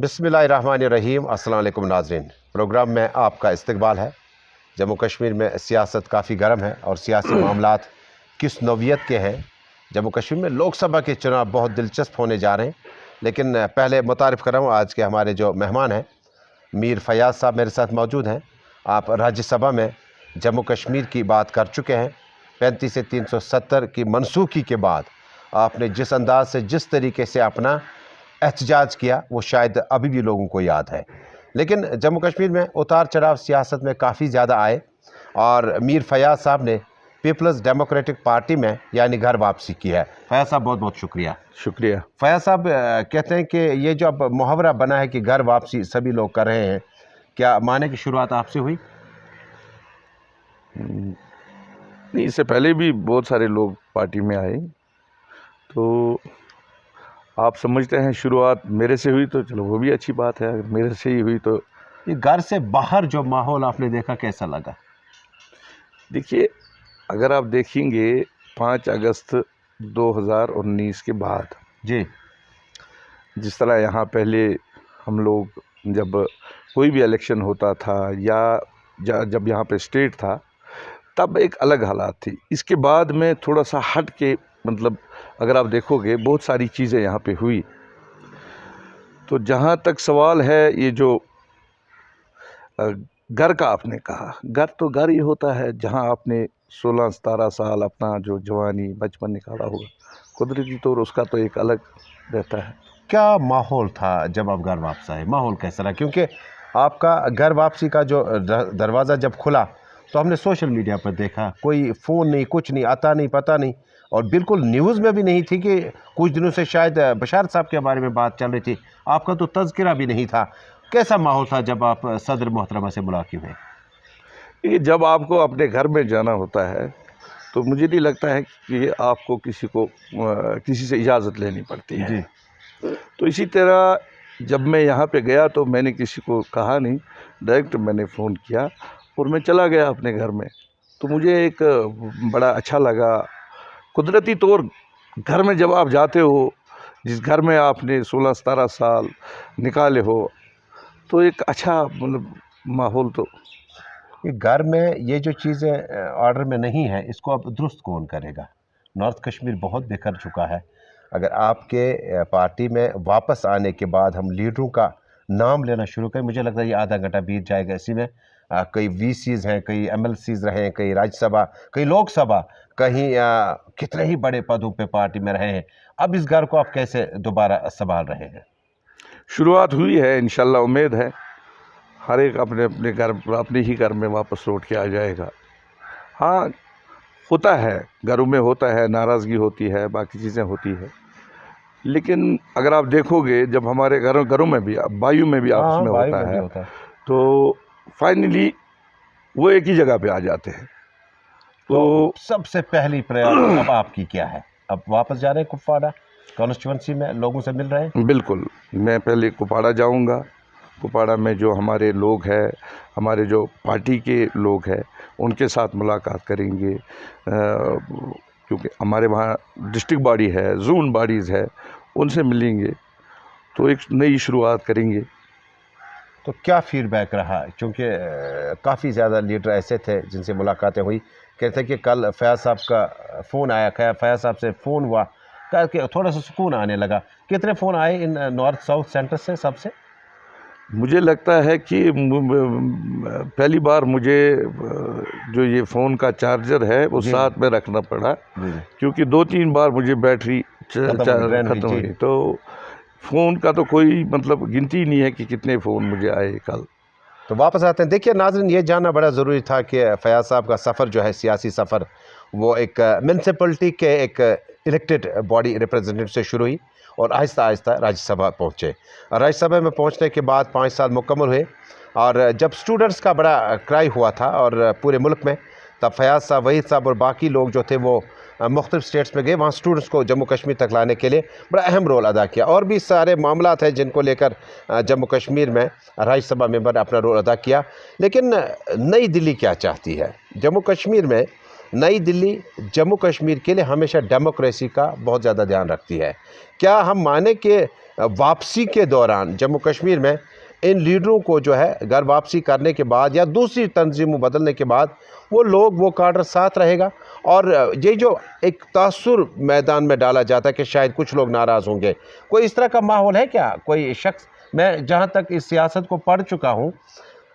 बिस्मिल्लाहिर्रहमानिर्रहीम। अस्सलाम वालेकुम नाज़रीन, प्रोग्राम में आपका इस्तकबाल है। जम्मू कश्मीर में सियासत काफ़ी गर्म है और सियासी मामलात किस नौइयत के हैं। जम्मू कश्मीर में लोकसभा के चुनाव बहुत दिलचस्प होने जा रहे हैं, लेकिन पहले मुतारिफ़ कर रहा हूँ आज के हमारे जो मेहमान हैं। मीर फयाज़ साहब मेरे साथ मौजूद हैं। आप राज्यसभा में जम्मू कश्मीर की बात कर चुके हैं। 35 से 370 की मनसूखी के बाद आपने जिस अंदाज से जिस तरीके से अपना एहतजाज किया वो शायद अभी भी लोगों को याद है। लेकिन जम्मू कश्मीर में उतार चढ़ाव सियासत में काफ़ी ज़्यादा आए और मीर फयाज़ साहब ने पीपल्स डेमोक्रेटिक पार्टी में यानी घर वापसी की है। फयाज़ साहब बहुत बहुत शुक्रिया। शुक्रिया। फयाज़ साहब कहते हैं कि ये जो अब मुहावरा बना है कि घर वापसी सभी लोग कर रहे हैं, क्या माने की शुरुआत आपसे हुई? नहीं, इससे पहले भी बहुत सारे लोग पार्टी में आए, तो आप समझते हैं शुरुआत मेरे से हुई तो चलो वो भी अच्छी बात है। अगर मेरे से ही हुई तो ये घर से बाहर जो माहौल आपने देखा कैसा लगा? देखिए, अगर आप देखेंगे 5 अगस्त 2019 के बाद जी, जिस तरह यहाँ पहले हम लोग जब कोई भी इलेक्शन होता था या जब यहाँ पे स्टेट था तब एक अलग हालात थी। इसके बाद में थोड़ा सा हट के मतलब अगर आप देखोगे बहुत सारी चीज़ें यहाँ पे हुई। तो जहाँ तक सवाल है ये जो घर का आपने कहा, घर तो घर ही होता है जहाँ आपने 16-17 साल अपना जो जवानी बचपन निकाला होगा, कुदरती तौर उसका तो एक अलग रहता है। क्या माहौल था जब आप घर वापस आए? माहौल कैसा रहा? क्योंकि आपका घर वापसी का जो दरवाज़ा जब खुला तो हमने सोशल मीडिया पर देखा, कोई फ़ोन नहीं, कुछ नहीं, आता नहीं, पता नहीं, और बिल्कुल न्यूज़ में भी नहीं थी कि कुछ दिनों से शायद बशारत साहब के बारे में बात चल रही थी, आपका तो तज़किरा भी नहीं था। कैसा माहौल था जब आप सदर मोहतरमा से मुलाकात हुए? ये जब आपको अपने घर में जाना होता है तो मुझे नहीं लगता है कि आपको किसी से इजाज़त लेनी पड़ती है जी। तो इसी तरह जब मैं यहाँ पे गया तो मैंने किसी को कहा नहीं, डायरेक्ट मैंने फ़ोन किया और मैं चला गया अपने घर में। तो मुझे एक बड़ा अच्छा लगा। कुदरती तौर घर में जब आप जाते हो, जिस घर में आपने 16-17 साल निकाले हो, तो एक अच्छा मतलब माहौल तो ये घर में ये जो चीज़ें ऑर्डर में नहीं है, इसको अब दुरुस्त कौन करेगा? नॉर्थ कश्मीर बहुत बिखर चुका है। अगर आपके पार्टी में वापस आने के बाद हम लीडरों का नाम लेना शुरू करें, मुझे लगता है ये आधा घंटा बीत जाएगा। इसी में कई वीसीज़ हैं, कई एमएलसीज़ रहे हैं, कई राज्यसभा, कई लोकसभा, कहीं कितने ही बड़े पदों पे पार्टी में रहे हैं। अब इस घर को आप कैसे दोबारा संभाल रहे हैं? शुरुआत हुई है। इंशाल्लाह उम्मीद है हर एक अपने अपने घर अपने ही घर में वापस लौट के आ जाएगा। हाँ, होता है, घरों में होता है, नाराज़गी होती है, बाकी चीज़ें होती है, लेकिन अगर आप देखोगे जब हमारे घरों में भी वायु में भी आपस में वायु होता में भी है होता है। तो फाइनली वो एक ही जगह पे आ जाते हैं। तो सबसे पहली प्रायोरिटी अब आपकी क्या है? अब वापस जा रहे हैं कुपवाड़ा कॉन्स्टिट्यूंसी में, लोगों से मिल रहे हैं? बिल्कुल, मैं पहले कुपवाड़ा जाऊंगा। कुपवाड़ा में जो हमारे लोग हैं, हमारे जो पार्टी के लोग हैं, उनके साथ मुलाकात करेंगे, क्योंकि हमारे वहाँ डिस्ट्रिक्ट बॉडी है, जोन बॉडीज़ है, उनसे मिलेंगे तो एक नई शुरुआत करेंगे। तो क्या फीडबैक रहा? क्योंकि काफ़ी ज़्यादा लीडर ऐसे थे जिनसे मुलाकातें हुई, कहते हैं कि कल फयाज़ साहब का फ़ोन आया, फयाज़ साहब से फ़ोन हुआ, करके थोड़ा सा सुकून आने लगा। कितने फ़ोन आए इन नॉर्थ साउथ सेंटर से सबसे? मुझे लगता है कि पहली बार मुझे जो ये फ़ोन का चार्जर है वो साथ में रखना पड़ा, क्योंकि 2-3 बार मुझे बैटरी ख़त्म हुई। तो फ़ोन का तो कोई मतलब गिनती नहीं है कि कितने फ़ोन मुझे आए कल। तो वापस आते हैं। देखिए नाज़रीन, ये जानना बड़ा ज़रूरी था कि फयाज़ साहब का सफ़र जो है, सियासी सफ़र, वो एक म्यूनसिपलिटी के एक इलेक्टेड बॉडी रिप्रेजेंटेटिव से शुरू हुई और आहिस्ता आहिस्ता राज्यसभा पहुँचे। राज्यसभा में पहुँचने के बाद 5 साल मुकम्मल हुए और जब स्टूडेंट्स का बड़ा क्राई हुआ था और पूरे मुल्क में, तब फयाज़ साहब, वहीद साहब और बाकी लोग जो थे वो मुख्तलिफ स्टेट्स में गए, वहाँ स्टूडेंट्स को जम्मू कश्मीर तक लाने के लिए बड़ा अहम रोल अदा किया। और भी सारे मामलात हैं जिनको लेकर जम्मू कश्मीर में राज्यसभा मेंबर ने अपना रोल अदा किया। लेकिन नई दिल्ली क्या चाहती है? जम्मू कश्मीर में नई दिल्ली जम्मू कश्मीर के लिए हमेशा डेमोक्रेसी का बहुत ज़्यादा ध्यान रखती है। क्या हम माने कि वापसी के दौरान जम्मू कश्मीर में इन लीडरों को जो है घर वापसी करने के बाद या दूसरी तंजीम बदलने के बाद वो काडर साथ रहेगा, और ये जो एक तासुर मैदान में डाला जाता है कि शायद कुछ लोग नाराज़ होंगे, कोई इस तरह का माहौल है क्या? कोई शख्स, मैं जहाँ तक इस सियासत को पढ़ चुका हूँ,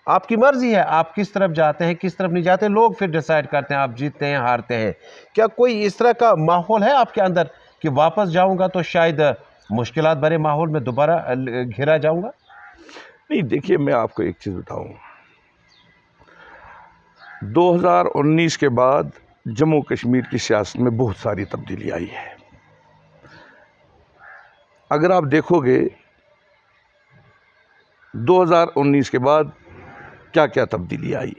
आपकी मर्ज़ी है आप किस तरफ जाते हैं किस तरफ नहीं जाते, लोग फिर डिसाइड करते हैं आप जीतते हैं हारते हैं। क्या कोई इस तरह का माहौल है आपके अंदर कि वापस जाऊँगा तो शायद मुश्किलात भरे माहौल में दोबारा घिरा जाऊँगा? नहीं, देखिए मैं आपको एक चीज़ बताऊं, 2019 के बाद जम्मू कश्मीर की सियासत में बहुत सारी तब्दीली आई है। अगर आप देखोगे 2019 के बाद क्या क्या तब्दीली आई,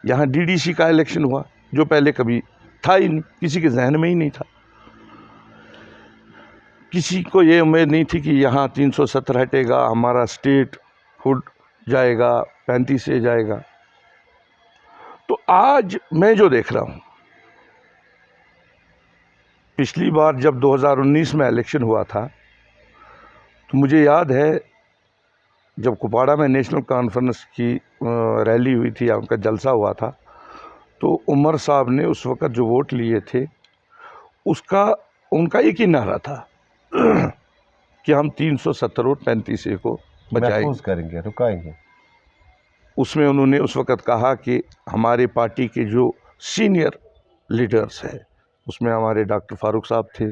यहाँ डीडीसी का इलेक्शन हुआ जो पहले कभी था ही नहीं, किसी के जहन में ही नहीं था। किसी को ये उम्मीद नहीं थी कि यहाँ 370 हटेगा, हमारा स्टेट हुड जाएगा, 35 से जाएगा। तो आज मैं जो देख रहा हूँ, पिछली बार जब 2019 में इलेक्शन हुआ था तो मुझे याद है जब कुपवाड़ा में नेशनल कॉन्फ्रेंस की रैली हुई थी या उनका जलसा हुआ था, तो उमर साहब ने उस वक़्त जो वोट लिए थे उसका उनका एक ही नारा था कि हम 370 और 35 को महफूज करेंगे, रुकाएंगे। उसमें उन्होंने उस वक़्त कहा कि हमारे पार्टी के जो सीनियर लीडर्स हैं, उसमें हमारे डॉक्टर फारूक साहब थे,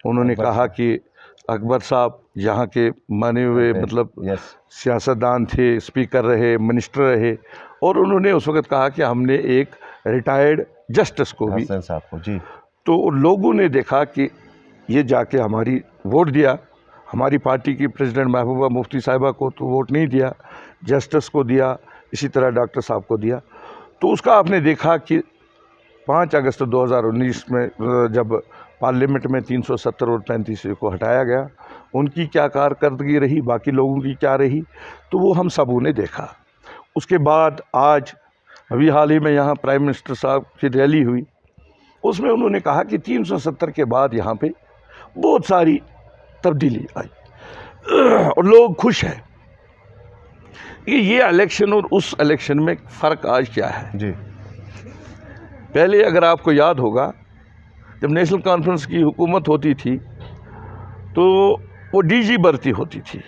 उन्होंने कहा कि अकबर साहब यहाँ के माने हुए मतलब सियासतदान थे, स्पीकर रहे, मिनिस्टर रहे, और उन्होंने उस वक़्त कहा कि हमने एक रिटायर्ड जस्टिस को भी, साहब को, जी। तो लोगों ने देखा कि ये जाके हमारी वोट दिया, हमारी पार्टी की प्रेसिडेंट महबूबा मुफ्ती साहिबा को तो वोट नहीं दिया, जस्टिस को दिया, इसी तरह डॉक्टर साहब को दिया। तो उसका आपने देखा कि 5 अगस्त 2019 में जब पार्लियामेंट में 370 और 35 को हटाया गया, उनकी क्या कारकर्दगी रही, बाकी लोगों की क्या रही, तो वो हम सबों ने देखा। उसके बाद आज अभी हाल ही में यहाँ प्राइम मिनिस्टर साहब की रैली हुई, उसमें उन्होंने कहा कि 370 के बाद यहाँ पे बहुत सारी तब्दीली आई और लोग खुश हैं। ये इलेक्शन और उस इलेक्शन में फ़र्क आज क्या है जी। पहले अगर आपको याद होगा, जब नेशनल कॉन्फ्रेंस की हुकूमत होती थी तो वो डीजी भर्ती होती थी,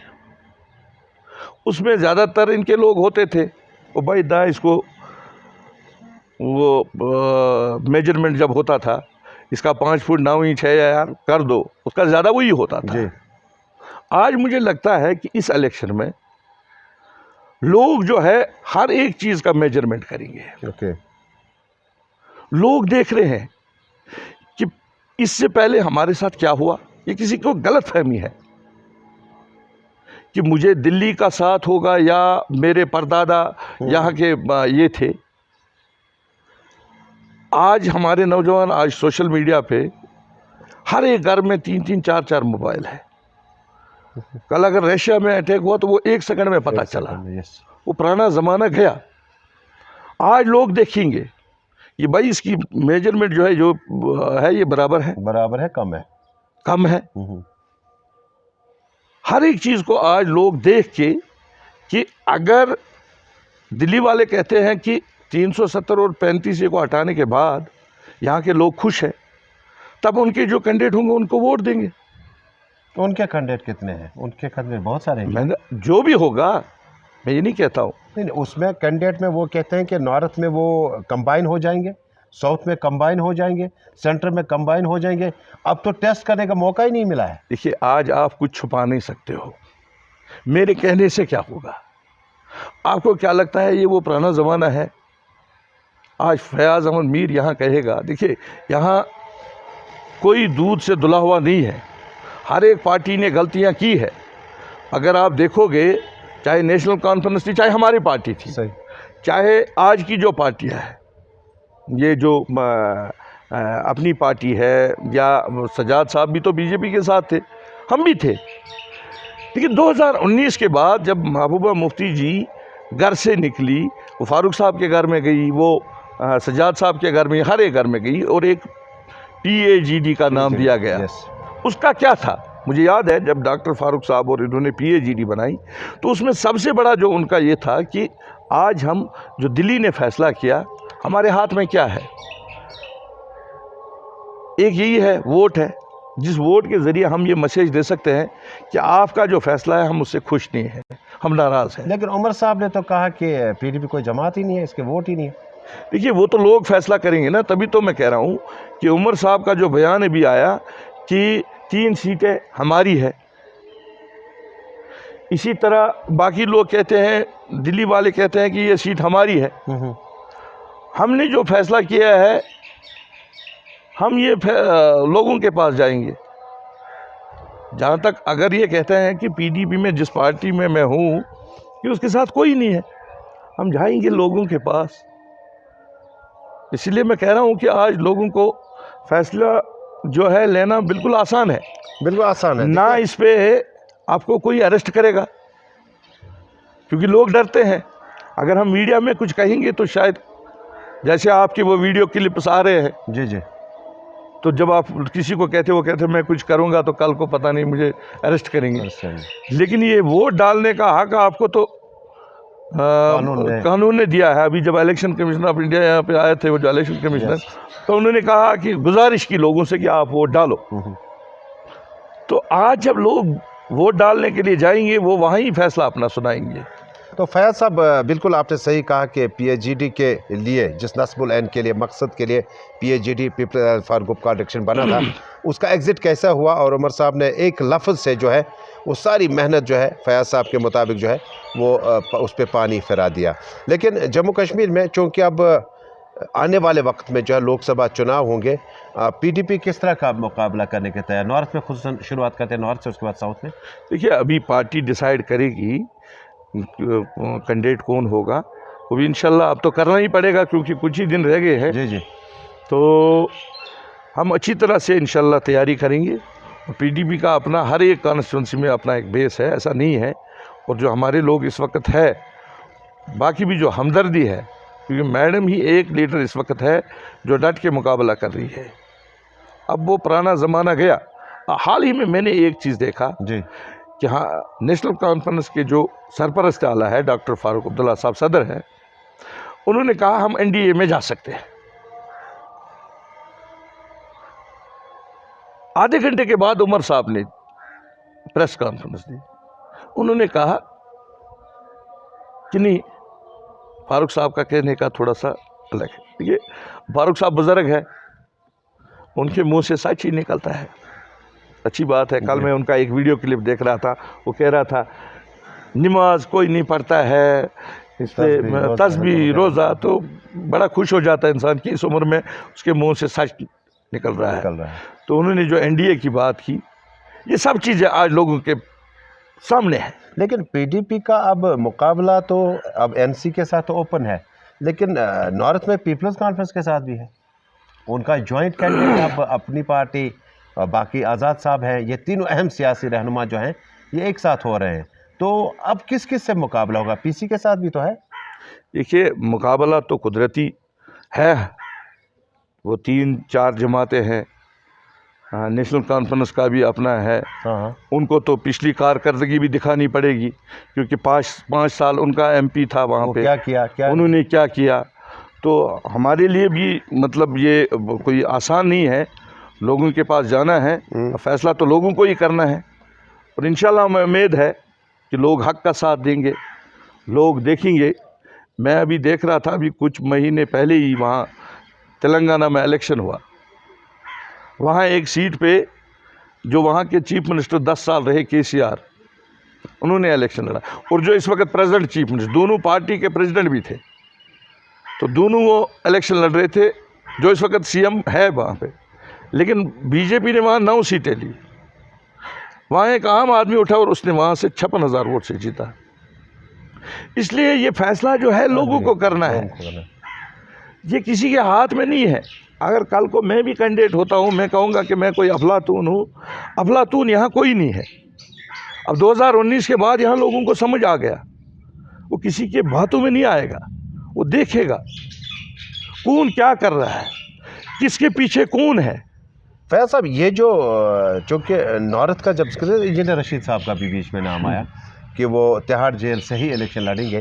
उसमें ज़्यादातर इनके लोग होते थे। वो भाई दा इसको वो मेजरमेंट जब होता था, इसका 5 फुट 9 इंच है यार कर दो, उसका ज़्यादा वही होता था जी। आज मुझे लगता है कि इस इलेक्शन में लोग जो है हर एक चीज़ का मेजरमेंट करेंगे। ओके। लोग देख रहे हैं कि इससे पहले हमारे साथ क्या हुआ, ये किसी को गलत फहमी है कि मुझे दिल्ली का साथ होगा या मेरे परदादा यहाँ के ये थे। आज हमारे नौजवान, आज सोशल मीडिया पे हर एक घर में 3-3 4-4 मोबाइल है। कल अगर रशिया में अटैक हुआ तो वो 1 सेकंड में पता चला, वो पुराना ज़माना गया। आज लोग देखेंगे कि भाई इसकी मेजरमेंट जो है ये बराबर है, कम है, कम है। हर एक चीज़ को आज लोग देख के कि अगर दिल्ली वाले कहते हैं कि 370 और 35 को हटाने के बाद यहाँ के लोग खुश हैं, तब उनके जो कैंडिडेट होंगे उनको वोट देंगे। तो उनके कैंडिडेट कितने हैं? उनके कैंडिडेट बहुत सारे हैं। जो भी होगा, मैं ये नहीं कहता हूँ। नहीं, उसमें कैंडिडेट में वो कहते हैं कि नॉर्थ में वो कंबाइन हो जाएंगे, साउथ में कंबाइन हो जाएंगे, सेंटर में कंबाइन हो जाएंगे। अब तो टेस्ट करने का मौका ही नहीं मिला है। देखिए, आज आप कुछ छुपा नहीं सकते हो, मेरे कहने से क्या होगा। आपको क्या लगता है ये वो पुराना ज़माना है? आज फयाज़ अहमद मीर यहाँ कहेगा, देखिए यहाँ कोई दूध से धुला हुआ नहीं है, हर एक पार्टी ने गलतियाँ की है। अगर आप देखोगे, चाहे नेशनल कॉन्फ्रेंस थी, चाहे हमारी पार्टी थी, चाहे आज की जो पार्टियाँ हैं, ये जो अपनी पार्टी है, या सजाद साहब भी तो बीजेपी के साथ थे, हम भी थे। लेकिन 2019 के बाद जब महबूबा मुफ्ती जी घर से निकली, वो फारूक साहब के घर में गई, वो सजाद साहब के घर में, हर एक घर में गई और एक PAGD का नाम दिया गया। उसका क्या था? मुझे याद है जब डॉक्टर फारूक साहब और इन्होंने PhD बनाई तो उसमें सबसे बड़ा जो उनका ये था कि आज हम जो दिल्ली ने फैसला किया, हमारे हाथ में क्या है, एक यही है, वोट है, जिस वोट के ज़रिए हम ये मैसेज दे सकते हैं कि आपका जो फैसला है हम उससे खुश नहीं हैं, हम नाराज़ हैं। लेकिन उमर साहब ने तो कहा कि PDP कोई जमात ही नहीं है, इसके वोट ही नहीं है। देखिए वो तो लोग फैसला करेंगे ना, तभी तो मैं कह रहा हूँ कि उमर साहब का जो बयान भी आया कि 3 सीटें हमारी है, इसी तरह बाकी लोग कहते हैं, दिल्ली वाले कहते हैं कि ये सीट हमारी है। हमने जो फैसला किया है हम ये लोगों के पास जाएंगे। जहाँ तक अगर ये कहते हैं कि PDP में जिस पार्टी में मैं हूँ कि उसके साथ कोई नहीं है, हम जाएंगे लोगों के पास। इसलिए मैं कह रहा हूँ कि आज लोगों को फैसला जो है लेना बिल्कुल आसान है, बिल्कुल आसान है ना इस पे आपको कोई अरेस्ट करेगा, क्योंकि लोग डरते हैं। अगर हम मीडिया में कुछ कहेंगे तो शायद, जैसे आपके वो वीडियो क्लिप्स आ रहे हैं, जी जी, तो जब आप किसी को कहते, वो कहते मैं कुछ करूंगा तो कल को पता नहीं मुझे अरेस्ट करेंगे। लेकिन ये वोट डालने का हक आपको तो कानून ने दिया है। अभी जब इलेक्शन कमिश्नर ऑफ इंडिया यहाँ पे आए थे, वो जो इलेक्शन कमिश्नर, तो उन्होंने कहा कि गुजारिश की लोगों से कि आप वोट डालो। तो आज जब लोग वोट डालने के लिए जाएंगे, वो वहाँ ही फैसला अपना सुनाएंगे। तो फैज़ साहब बिल्कुल आपने सही कहा कि PhD के लिए, जिस नस्बुल ऐन के लिए, मकसद के लिए PhD पीपल फॉर ग्रुप का डिक्शन बना था, उसका एग्ज़िट कैसा हुआ, और उमर साहब ने एक लफ्ज़ से जो है वो सारी मेहनत जो है फैज़ साहब के मुताबिक जो है वो उस पर पानी फिरा दिया। लेकिन जम्मू कश्मीर में चूँकि अब आने वाले वक्त में जो है लोकसभा चुनाव होंगे, PDP किस तरह का मुकाबला करने के तैयार? नॉर्थ में खुद शुरुआत करते हैं, नॉर्थ से, उसके बाद साउथ में। देखिए अभी पार्टी डिसाइड करेगी कैंडिडेट कौन होगा, वो भी इंशाल्लाह अब तो करना ही पड़ेगा क्योंकि कुछ ही दिन रह गए हैं। जी जी, तो हम अच्छी तरह से इंशाल्लाह तैयारी करेंगे। PDP का अपना हर एक कॉन्स्टिट्यूंसी में अपना एक बेस है, ऐसा नहीं है। और जो हमारे लोग इस वक्त है, बाकी भी जो हमदर्दी है, क्योंकि मैडम ही एक लीडर इस वक्त है जो डट के मुकाबला कर रही है। अब वो पुराना ज़माना गया। हाल ही में मैंने एक चीज़ देखा जी, कि हाँ, नेशनल कॉन्फ्रेंस के जो सरपरस्त आला है, डॉक्टर फारूक अब्दुल्ला साहब सदर हैं, उन्होंने कहा हम NDA में जा सकते हैं। आधे घंटे के बाद उमर साहब ने प्रेस कॉन्फ्रेंस दी, उन्होंने कहा कि नहीं, फारूक साहब का कहने का थोड़ा सा अलग है। देखिए फारूक साहब बुजुर्ग है, उनके मुंह से सच ही निकलता है। अच्छी बात है। कल मैं उनका एक वीडियो क्लिप देख रहा था, वो कह रहा था नमाज कोई नहीं पढ़ता है, इससे तस्बीह रोज़ा, तो बड़ा खुश हो जाता है इंसान की इस उम्र में उसके मुंह से सच निकल रहा है। तो उन्होंने जो NDA की बात की, ये सब चीज़ें आज लोगों के सामने है। लेकिन PDP का अब मुकाबला तो अब NC के साथ तो ओपन है, लेकिन नॉर्थ में पीपल्स कॉन्फ्रेंस के साथ भी है। उनका जॉइंट कैंडिडेट अब अपनी पार्टी और बाकी आज़ाद साहब हैं, ये तीनों अहम सियासी रहनुमा जो हैं ये एक साथ हो रहे हैं। तो अब किस किस से मुकाबला होगा? PC के साथ भी तो है। देखिए मुकाबला तो कुदरती है, वो 3-4 जमातें हैं। नेशनल कॉन्फ्रेंस का भी अपना है। उनको तो पिछली कारकर्दगी भी दिखानी पड़ेगी, क्योंकि 5 साल उनका MP था वहाँ पे, क्या उन्होंने क्या किया। तो हमारे लिए भी मतलब ये कोई आसान नहीं है, लोगों के पास जाना है, फैसला तो लोगों को ही करना है। और इंशाल्लाह मैं उम्मीद है कि लोग हक का साथ देंगे, लोग देखेंगे। मैं अभी देख रहा था, अभी कुछ महीने पहले ही वहाँ तेलंगाना में इलेक्शन हुआ, वहाँ एक सीट पे जो वहाँ के चीफ मिनिस्टर 10 साल रहे KCR, उन्होंने इलेक्शन लड़ा। और जो इस वक्त प्रेसिडेंट चीफ मिनिस्टर, दोनों पार्टी के प्रेसिडेंट भी थे, तो दोनों वो इलेक्शन लड़ रहे थे। जो इस वक्त CM है वहाँ पे, लेकिन BJP ने वहाँ 9 सीटें ली। वहाँ एक आम आदमी उठा और उसने वहाँ से 56,000 वोट से जीता। इसलिए ये फैसला जो है लोगों को करना है, ये किसी के हाथ में नहीं है। अगर कल को मैं भी कैंडिडेट होता हूँ, मैं कहूँगा कि मैं कोई अफलातून हूँ, अफलातून यहाँ कोई नहीं है। अब 2019 के बाद यहाँ लोगों को समझ आ गया, वो किसी के बातों में नहीं आएगा, वो देखेगा कौन क्या कर रहा है, किसके पीछे कौन है। फैयाज साहब, ये जो चूँकि नौरत का जब इंजीनियर रशीद साहब का भी बीच में नाम आया कि वो तिहाड़ जेल से ही इलेक्शन लड़ेंगे,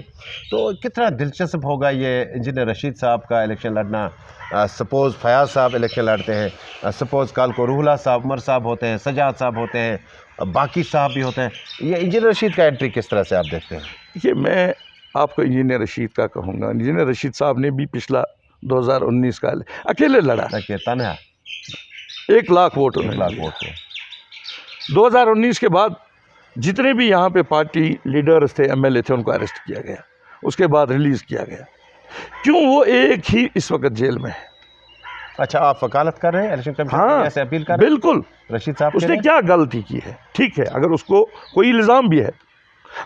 तो कितना दिलचस्प होगा ये इंजीनियर रशीद साहब का इलेक्शन लड़ना। सपोज़ फयाज साहब इलेक्शन लड़ते हैं, सपोज़ कल को रूहुल्लाह साहब, उमर साहब होते हैं, सजाद साहब होते हैं, बाकी साहब भी होते हैं, ये इंजीनियर रशीद का एंट्री किस तरह से आप देखते हैं? देखिए, मैं आपको इंजीनियर रशीद का कहूँगा, इंजीनियर रशीद साहब ने भी पिछला 2019 का अकेले लड़ा, तनहा 1 लाख वोट 1 लाख वोट थे। 2019 के बाद जितने भी यहाँ पे पार्टी लीडर्स थे, एमएलए थे, उनको अरेस्ट किया गया, उसके बाद रिलीज़ किया गया। क्यों वो एक ही इस वक्त जेल में है? अच्छा, आप वकालत कर रहे हैं इलेक्शन कमीशन हाँ, से अपील कर रहे हैं? बिल्कुल। रशीद साहब उसने क्या गलती की है? ठीक है, अगर उसको कोई इल्ज़ाम भी है,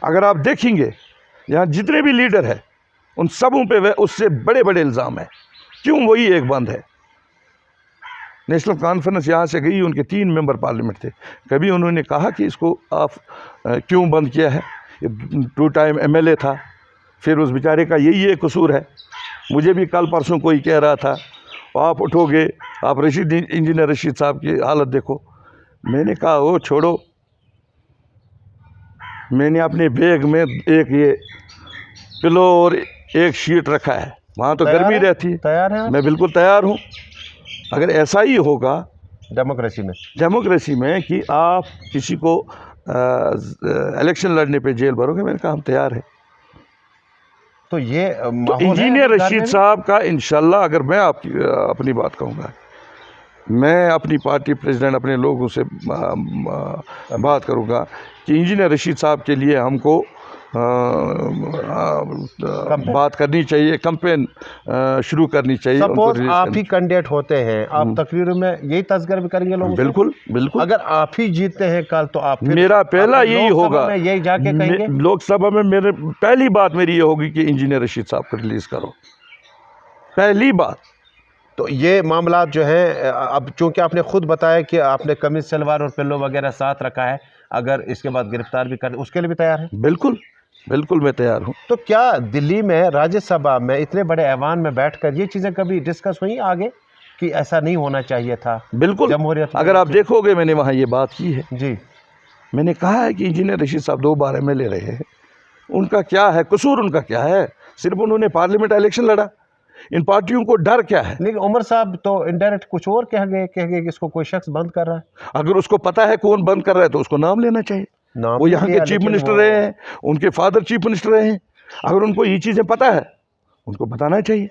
अगर आप देखेंगे यहाँ जितने भी लीडर हैं उन सबों पे वह उससे बड़े बड़े इल्ज़ाम हैं। क्यों वही एक बंद है? नेशनल कॉन्फ्रेंस यहाँ से गई, उनके 3 मेंबर पार्लियामेंट थे, कभी उन्होंने कहा कि इसको आप क्यों बंद किया है? 2 टाइम एमएलए था, फिर उस बेचारे का यही एक कसूर है। मुझे भी कल परसों कोई कह रहा था आप उठोगे, आप रशीद इंजीनियर रशीद साहब की हालत देखो। मैंने कहा वो छोड़ो, मैंने अपने बैग में एक ये पिलो और एक शीट रखा है, वहाँ तो गर्मी रहती है। तैयार है? मैं बिल्कुल तैयार हूँ। अगर ऐसा ही होगा डेमोक्रेसी में कि आप किसी को इलेक्शन लड़ने पे जेल भरोगे, मैंने कहा हम तैयार हैं। तो ये तो इंजीनियर रशीद साहब का इंशाल्लाह, अगर मैं आपकी अपनी बात कहूँगा, मैं अपनी पार्टी प्रेसिडेंट अपने लोगों से बात करूँगा कि इंजीनियर रशीद साहब के लिए हमको बात करनी चाहिए, कैंपेन शुरू करनी चाहिए। सपोज आप ही कैंडिडेट होते हैं, आप तकरीर में यही तस्कर भी करेंगे लोगों? बिल्कुल बिल्कुल। अगर आप ही जीतते हैं कल, तो आप मेरा पहला यही होगा, यही जाके कहेंगे लोकसभा में मेरे पहली बात मेरी ये होगी कि इंजीनियर रशीद साहब को रिलीज़ करो, पहली बात। तो ये मामला जो है, अब चूंकि आपने खुद बताया कि आपने कमीज सलवार और पिल्लो वगैरह साथ रखा है, अगर इसके बाद गिरफ्तार भी कर, उसके लिए भी तैयार है? बिल्कुल बिल्कुल, मैं तैयार हूँ। तो क्या दिल्ली में राज्यसभा में इतने बड़े ऐवान में बैठकर ये चीज़ें कभी डिस्कस हुई आगे कि ऐसा नहीं होना चाहिए था? बिल्कुल, जमहूरियत, अगर आप देखोगे मैंने वहाँ ये बात की है जी। मैंने कहा है कि इंजीनियर रशीद साहब 2 बार एमएलए रहे हैं, उनका क्या है कसूर? उनका क्या है? सिर्फ उन्होंने पार्लियामेंट इलेक्शन लड़ा। इन पार्टियों को डर क्या है? लेकिन उमर साहब तो इनडायरेक्ट कुछ और कह गए कि इसको कोई शख्स बंद कर रहा है। अगर उसको पता है कौन बंद कर रहा है तो उसको नाम लेना चाहिए। वो यहाँ के चीफ मिनिस्टर रहे हैं, उनके फादर चीफ मिनिस्टर रहे हैं। अगर उनको ये चीज़ें पता है उनको बताना चाहिए।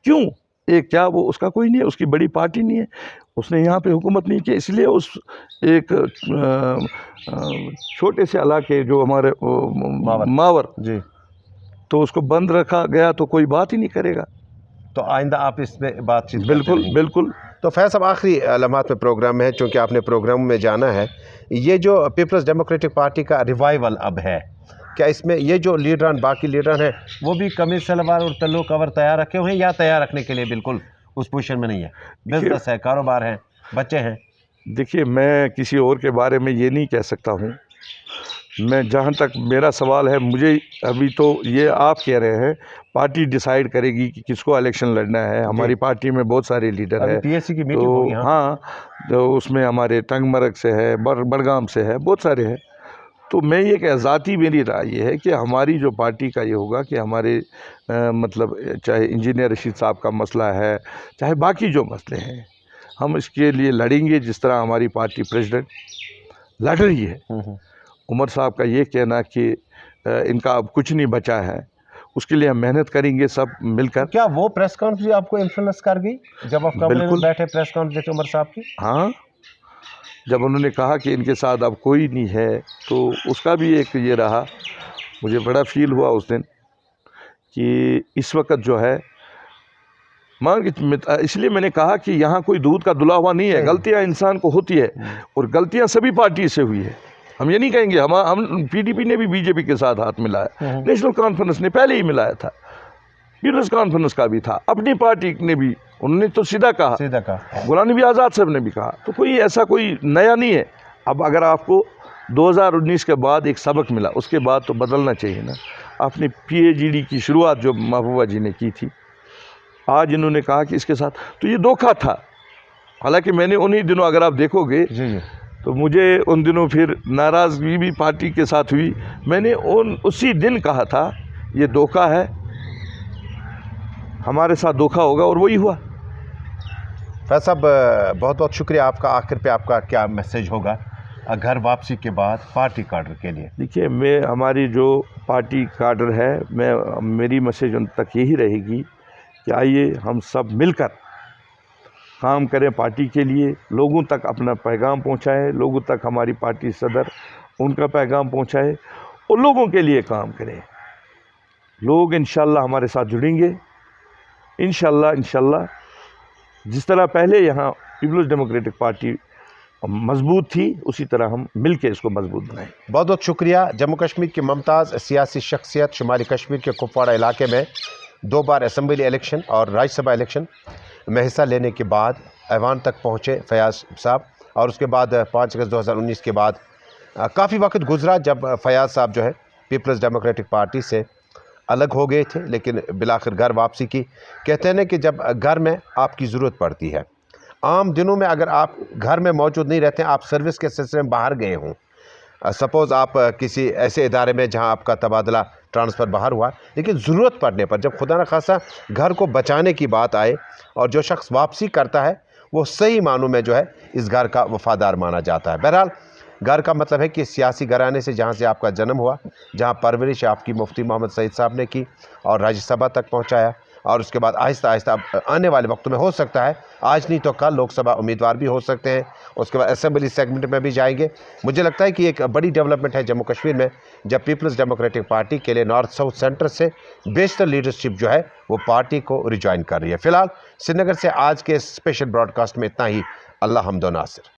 क्यों? एक क्या वो उसका कोई नहीं है, उसकी बड़ी पार्टी नहीं है, उसने यहाँ पे हुकूमत नहीं की, इसलिए उस एक छोटे से इलाके जो हमारे मावर जी, तो उसको बंद रखा गया तो कोई बात ही नहीं करेगा। तो आइंदा आप इसमें बातचीत बिल्कुल बिल्कुल। तो फैज़ साहब, आखिरी लम्हात में प्रोग्राम में है, चूँकि आपने प्रोग्राम में जाना है, ये जो पीपल्स डेमोक्रेटिक पार्टी का रिवाइवल अब है, क्या इसमें ये जो लीडरान बाकी लीडरान हैं वो भी कमीज सलवार और तल्लू कवर तैयार रखे हुए हैं, या तैयार रखने के लिए बिल्कुल उस पोजीशन में नहीं है? बिजनेस है, कारोबार है, बच्चे हैं। देखिए, मैं किसी और के बारे में ये नहीं कह सकता हूँ। मैं जहाँ तक मेरा सवाल है, मुझे अभी तो ये आप कह रहे हैं पार्टी डिसाइड करेगी कि किसको इलेक्शन लड़ना है। हमारी पार्टी में बहुत सारे लीडर हैं, पीएससी की मीटिंग तो होगी। हाँ, तो उसमें हमारे टंगमरग से है, बड़गाम से है, बहुत सारे हैं। तो मैं ये कह, ज़ाती मेरी राय ये है कि हमारी जो पार्टी का ये होगा कि हमारे मतलब चाहे इंजीनियर रशीद साहब का मसला है, चाहे बाकी जो मसले हैं, हम इसके लिए लड़ेंगे जिस तरह हमारी पार्टी प्रेसिडेंट लड़ रही है। उमर साहब का ये कहना कि इनका अब कुछ नहीं बचा है, उसके लिए हम मेहनत करेंगे सब मिलकर। क्या वो प्रेस कॉन्फ्रेंस आपको इन्फ्लुएंस कर गई जब आप कमरे में बैठे, प्रेस कॉन्फ्रेंस उमर साहब की? हाँ, जब उन्होंने कहा कि इनके साथ अब कोई नहीं है, तो उसका भी एक ये रहा, मुझे बड़ा फील हुआ उस दिन कि इस वक्त जो है इसलिए मैंने कहा कि यहाँ कोई दूध का धुला हुआ नहीं है। गलतियाँ इंसान को होती है और गलतियाँ सभी पार्टी से हुई है। हम ये नहीं कहेंगे, हम पीडीपी ने भी बीजेपी के साथ हाथ मिलाया, नेशनल कॉन्फ्रेंस ने पहले ही मिलाया था, पीपल्स कॉन्फ्रेंस का भी था, अपनी पार्टी ने भी, उन्होंने तो सीधा कहा, गुलाम नबी आज़ाद साहब ने भी कहा। तो कोई ऐसा कोई नया नहीं है। अब अगर आपको 2019 के बाद एक सबक मिला, उसके बाद तो बदलना चाहिए ना। आपने PhD की शुरुआत जो महबूबा जी ने की थी, आज इन्होंने कहा कि इसके साथ, तो ये धोखा था। हालांकि मैंने उन्हीं दिनों, अगर आप देखोगे जी जी तो मुझे उन दिनों फिर नाराज़गी भी पार्टी के साथ हुई। मैंने उसी दिन कहा था ये धोखा है, हमारे साथ धोखा होगा, और वही हुआ। फैज साहब, बहुत बहुत शुक्रिया आपका। आखिर पे आपका क्या मैसेज होगा घर वापसी के बाद पार्टी कार्डर के लिए? देखिए, हमारी जो पार्टी कार्डर है, मेरी मैसेज उन तक यही रहेगी कि आइए हम सब मिलकर काम करें पार्टी के लिए, लोगों तक अपना पैगाम पहुंचाएं, लोगों तक हमारी पार्टी सदर उनका पैगाम पहुंचाए और लोगों के लिए काम करें। लोग इंशाल्लाह हमारे साथ जुड़ेंगे, इंशाल्लाह जिस तरह पहले यहाँ पीपल्स डेमोक्रेटिक पार्टी मजबूत थी, उसी तरह हम मिलकर इसको मजबूत बनाएं। बहुत बहुत शुक्रिया। जम्मू कश्मीर की मुमताज़ सियासी शख्सियत, शुमाली कश्मीर के कुपवाड़ा इलाके में 2 बार असम्बली इलेक्शन और राज्यसभा इलेक्शन में हिस्सा लेने के बाद ऐवान तक पहुँचे फयाज़ साहब, और उसके बाद 5 अगस्त 2019 के बाद काफ़ी वक्त गुजरा जब फयाज़ साहब जो है पीपल्स डेमोक्रेटिक पार्टी से अलग हो गए थे, लेकिन बिलाखिर घर वापसी की। कहते हैं ना कि जब घर में आपकी ज़रूरत पड़ती है, आम दिनों में अगर आप घर में मौजूद नहीं रहते, आप सर्विस के सिलसिले में बाहर गए हों, सपोज़ आप किसी ऐसे इदारे में जहां आपका तबादला ट्रांसफ़र बाहर हुआ, लेकिन ज़रूरत पड़ने पर जब खुदा न खासा घर को बचाने की बात आए, और जो शख्स वापसी करता है वो सही मानों में जो है इस घर का वफ़ादार माना जाता है। बहरहाल, घर का मतलब है कि सियासी घराने से जहाँ से आपका जन्म हुआ, जहाँ परवरिश आपकी मुफ्ती मोहम्मद सईद साहब ने की और राज्यसभा तक पहुँचाया, और उसके बाद आहिस्ता आहिस्ता आने वाले वक्तों में हो सकता है, आज नहीं तो कल लोकसभा उम्मीदवार भी हो सकते हैं, उसके बाद असेंबली सेगमेंट में भी जाएंगे। मुझे लगता है कि एक बड़ी डेवलपमेंट है जम्मू कश्मीर में, जब पीपल्स डेमोक्रेटिक पार्टी के लिए नॉर्थ साउथ सेंटर से बेशतर लीडरशिप जो है वो पार्टी को रिजॉइन कर रही है। फ़िलहाल श्रीनगर से आज के स्पेशल ब्रॉडकास्ट में इतना ही। अल्लाह हम्दो नासिर।